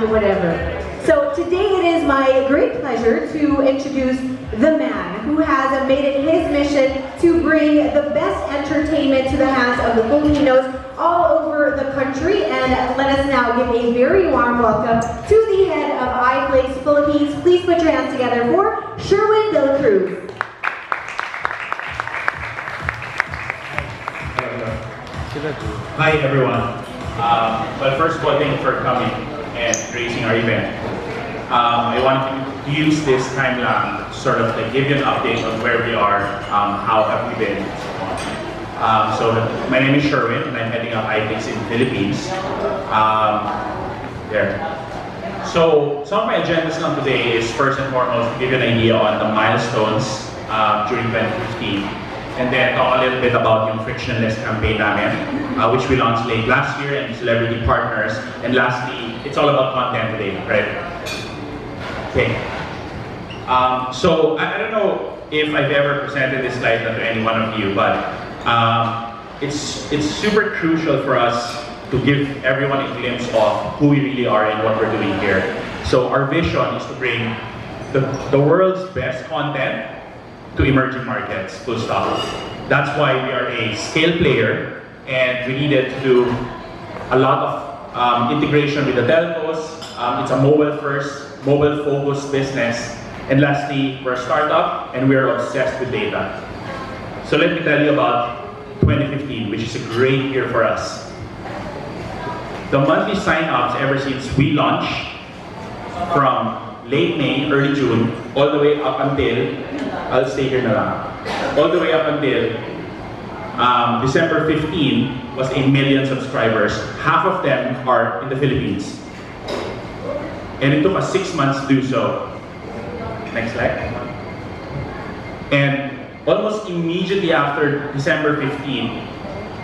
and whatever. So today it is my great pleasure to introduce the man who has made it his mission to bring the best entertainment to the hands of the Filipinos all over the country. And let us now give a very warm welcome to the head of iflix Philippines. Please put your hands together for Sherwin De La Cruz. Hi everyone. Well, first of all, thank you for coming and gracing our event. I wanted to use this time lang to sort of like give you an update on where we are, how have we been. So my name is Sherwin and I'm heading up iflix in the Philippines. There. So some of my agendas lang today is first and foremost to give you an idea on the milestones during 2015. And then talk a little bit about yung frictionless campaign namin, which we launched late last year, and celebrity partners. And lastly, it's all about content today, right? Okay. So I don't know if I've ever presented this slide to any one of you, but it's super crucial for us to give everyone a glimpse of who we really are and what we're doing here. So our vision is to bring the world's best content to emerging markets, full stop. That's why we are a scale player, and we needed to do a lot of integration with the telcos. It's a mobile-first, mobile-focused business. And lastly, we're a startup, and we're obsessed with data. So let me tell you about 2015, which is a great year for us. The monthly sign-ups ever since we launched, from late May, early June, all the way up until, I'll stay here na lang, all the way up until December 15 was 1 million subscribers. Half of them are in the Philippines. And it took us 6 months to do so. Next slide. And almost immediately after December 15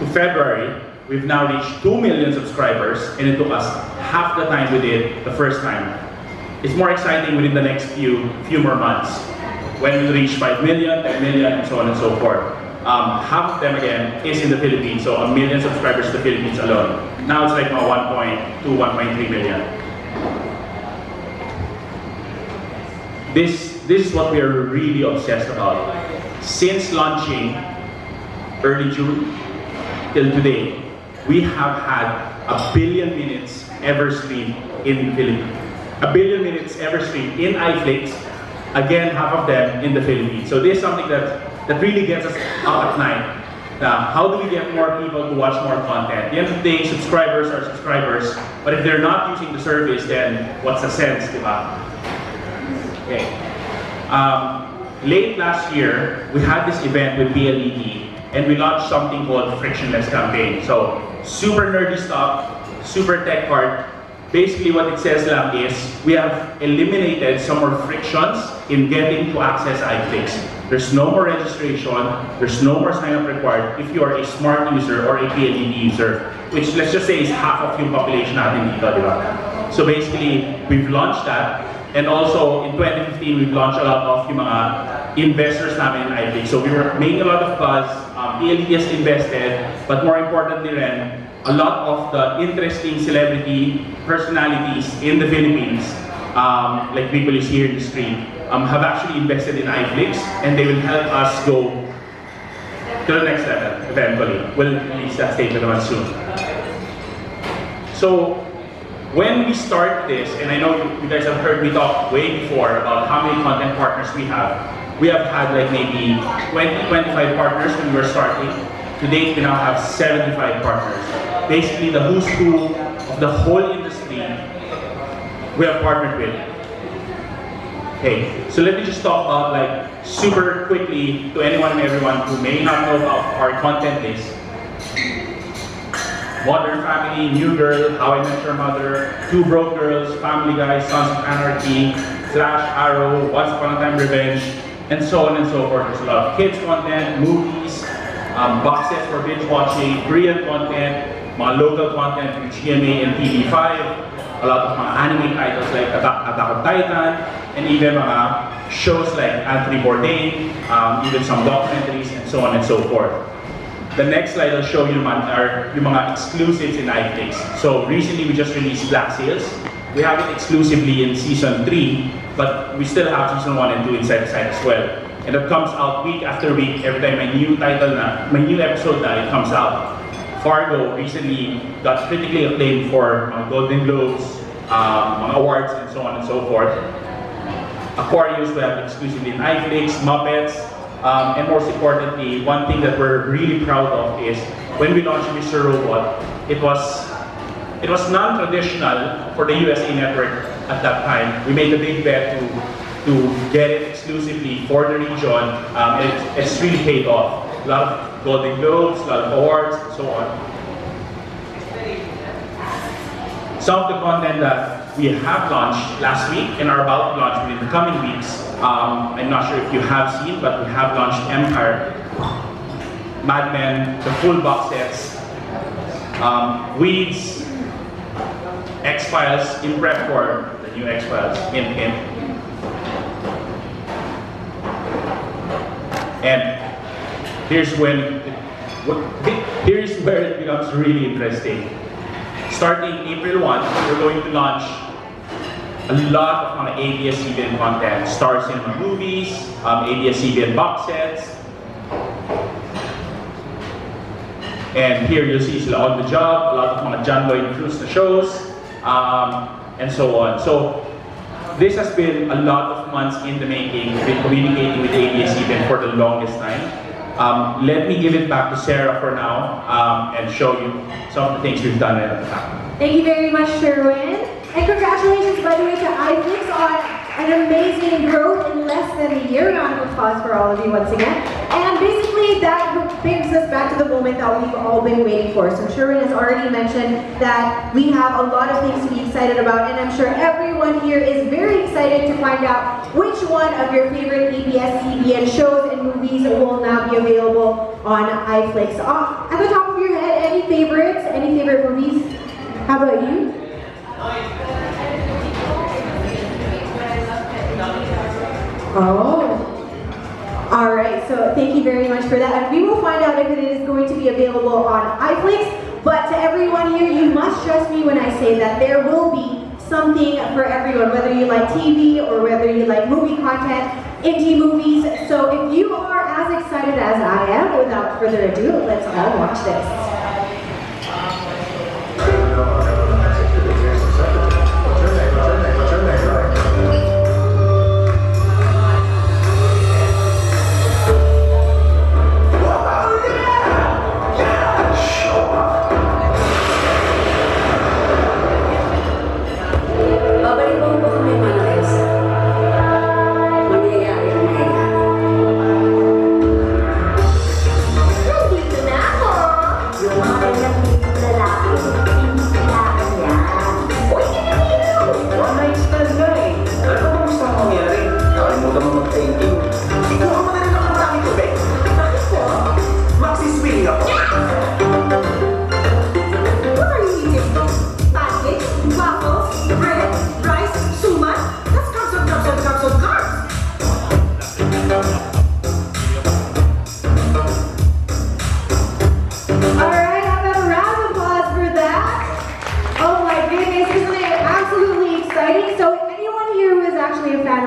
to February, we've now reached 2 million subscribers, and it took us half the time we did the first time. It's more exciting within the next few more months when we reach 5 million, 10 million, and so on and so forth. Half of them again is in the Philippines, so 1 million subscribers in the Philippines alone. Now it's like 1.2, 1.3 million. This is what we are really obsessed about. Since launching early June till today, we have had 1 billion minutes ever streamed in the Philippines. 1 billion minutes ever streamed in iflix, again, half of them in the Philippines. So this is something that really gets us up at night. How do we get more people to watch more content? At the end of the day, subscribers are subscribers, but if they're not using the service, then what's the sense, diba? Okay. Late last year, we had this event with BLED, and we launched something called Frictionless Campaign. So super nerdy stuff, super tech part. Basically what it says lang is, we have eliminated some more frictions in getting to access iflix. There's no more registration, there's no more sign-up required if you are a smart user or a PLDT user, which let's just say is half of yung population natin dito, di ba? So basically, we've launched that, and also in 2015, we've launched a lot of yung mga investors namin in iflix. So we were making a lot of buzz, PLDT has invested, but more importantly rin, a lot of the interesting celebrity personalities in the Philippines, like people you see here in the street, have actually invested in iflix, and they will help us go to the next level eventually. We'll release that statement soon. So when we start this, and I know you guys have heard me talk way before about how many content partners we have. We have had like maybe 20, 25 partners when we were starting. To date, we now have 75 partners. Basically, the who's who of the whole industry we have partnered with. Okay, so let me just talk about like super quickly to anyone and everyone who may not know about our content list. Modern Family, New Girl, How I Met Your Mother, Two Broke Girls, Family Guy, Sons of Anarchy, Flash, Arrow, Once Upon a Time Revenge, and so on and so forth. There's a lot of kids content, movies, box sets for binge watching, Korean content, mga local content from GMA and TV5, a lot of mga anime titles like Attack on Titan, and even mga shows like Anthony Bourdain, even some documentaries, and so on and so forth. The next slide will show you are yung mga exclusives in iflix. So recently we just released Black Sails. we have it exclusively in season 3, but we still have season 1 and 2 inside the site as well. And it comes out week after week, every time my new episode na, it comes out. Fargo recently got critically acclaimed for Golden Globes, mga awards, and so on and so forth. Aquarius we have exclusively in iflix, Muppets, and most importantly, one thing that we're really proud of is when we launched Mr. Robot, it was non-traditional for the USA network at that time. We made a big bet to get it exclusively for the region, and it's really paid off. A lot of Golden Globes, a lot of awards, and so on. Some of the content that we have launched last week and are about to launch within the coming weeks, I'm not sure if you have seen, but we have launched Empire, Mad Men, the full box sets, Weeds, X-Files in prep for the new X-Files in. And here's where it becomes really interesting. Starting April 1, we're going to launch a lot of ABS CBN content, Star Cinema movies, ABS CBN box sets. And here you'll see sila on the job, a lot of mga John Lloyd Cruz na shows, and so on. So this has been a lot of months in the making. We've been communicating with ABS CBN for the longest time. Let me give it back to Sarah for now and show you some of the things we've done at the time. Thank you very much, Sherwin. And congratulations, by the way, to iflix on an amazing growth in less than a year. Round of applause for all of you once again. And basically, that brings us back to the moment that we've all been waiting for. So Sherwin has already mentioned that we have a lot of things to be excited about, and I'm sure everyone here is very excited to find out which one of your favorite ABS CBN shows and movies will now be available on iflix. At the top of your head, any favorites? Any favorite movies? How about you? Oh. All right, so thank you very much for that. And we will find out if it is going to be available on iflix. But to everyone here, you must trust me when I say that there will be something for everyone, whether you like TV or whether you like movie content, indie movies. So if you are as excited as I am, without further ado, let's all watch this.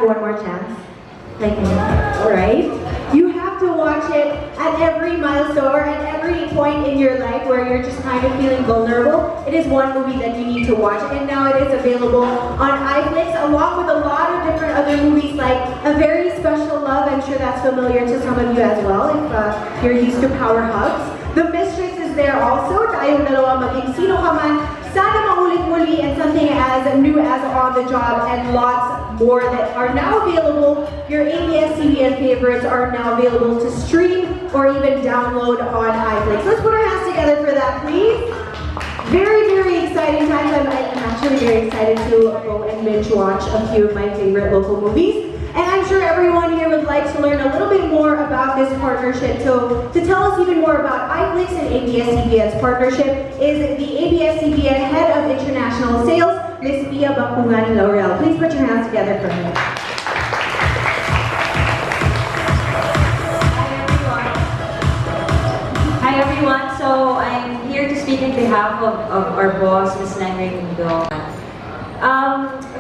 One More Chance, like me, right? You have to watch it at every milestone or at every point in your life where you're just kind of feeling vulnerable. It is one movie that you need to watch, and now it is available on iflix along with a lot of different other movies like A Very Special Love. I'm sure that's familiar to some of you as well if you're used to power hugs. The Mistress is there also, Tayong Dalawa Maging Sino Ka Man, Sana Maulit Muli, and something as new as On the Job, and lots more that are now available. Your ABS CBN favorites are now available to stream or even download on iflix. Let's put our hands together for that, please. Very, very exciting times. I'm actually very excited to go and binge watch a few of my favorite local movies. And I'm sure everyone here would like to learn a little bit more about this partnership. So to tell us even more about iflix and ABS CBN's partnership is the ABS CBN Head of International Sales, Ms. Pia Bacungani Laurel. Please put your hands together for her. Hi everyone. So I'm here to speak on behalf of our boss, Ms. Langray Mundo.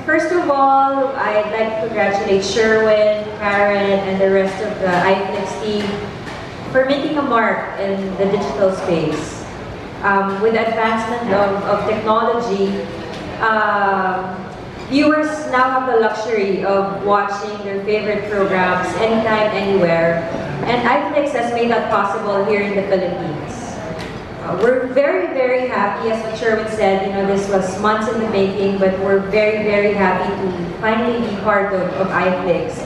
First of all, I'd like to congratulate Sherwin, Karen, and the rest of the iflix team for making a mark in the digital space. With the advancement of technology, viewers now have the luxury of watching their favorite programs anytime, anywhere, and iflix has made that possible here in the Philippines. We're very, very happy, as what Sherwin said, this was months in the making, but we're very, very happy to finally be part of iflix.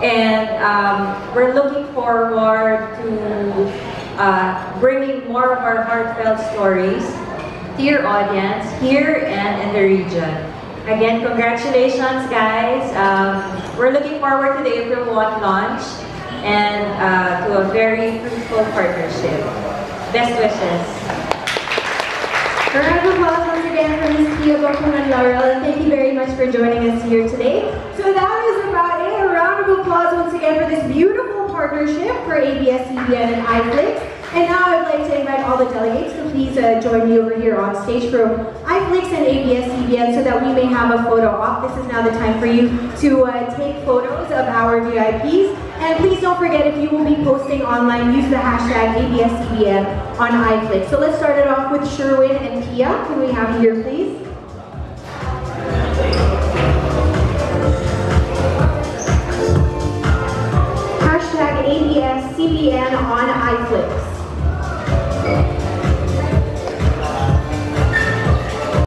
And we're looking forward to bringing more of our heartfelt stories to your audience here and in the region. Again, congratulations, guys. We're looking forward to the April 1 launch and to a very fruitful partnership. Best wishes. A round of applause once again for Ms. Pia Bokun and Laurel, and thank you very much for joining us here today. So that is about it. A round of applause once again for this beautiful partnership for ABS CBN and iflix. And now I'd like to invite all the delegates to please join me over here on stage for iflix and ABS CBN so that we may have a photo op. This is now the time for you to take photos of our VIPs. And please don't forget, if you will be posting online, use the hashtag ABS CBN on iflix. So let's start it off with Sherwin and Pia. Can we have you here, please? Hashtag ABS CBN on iflix.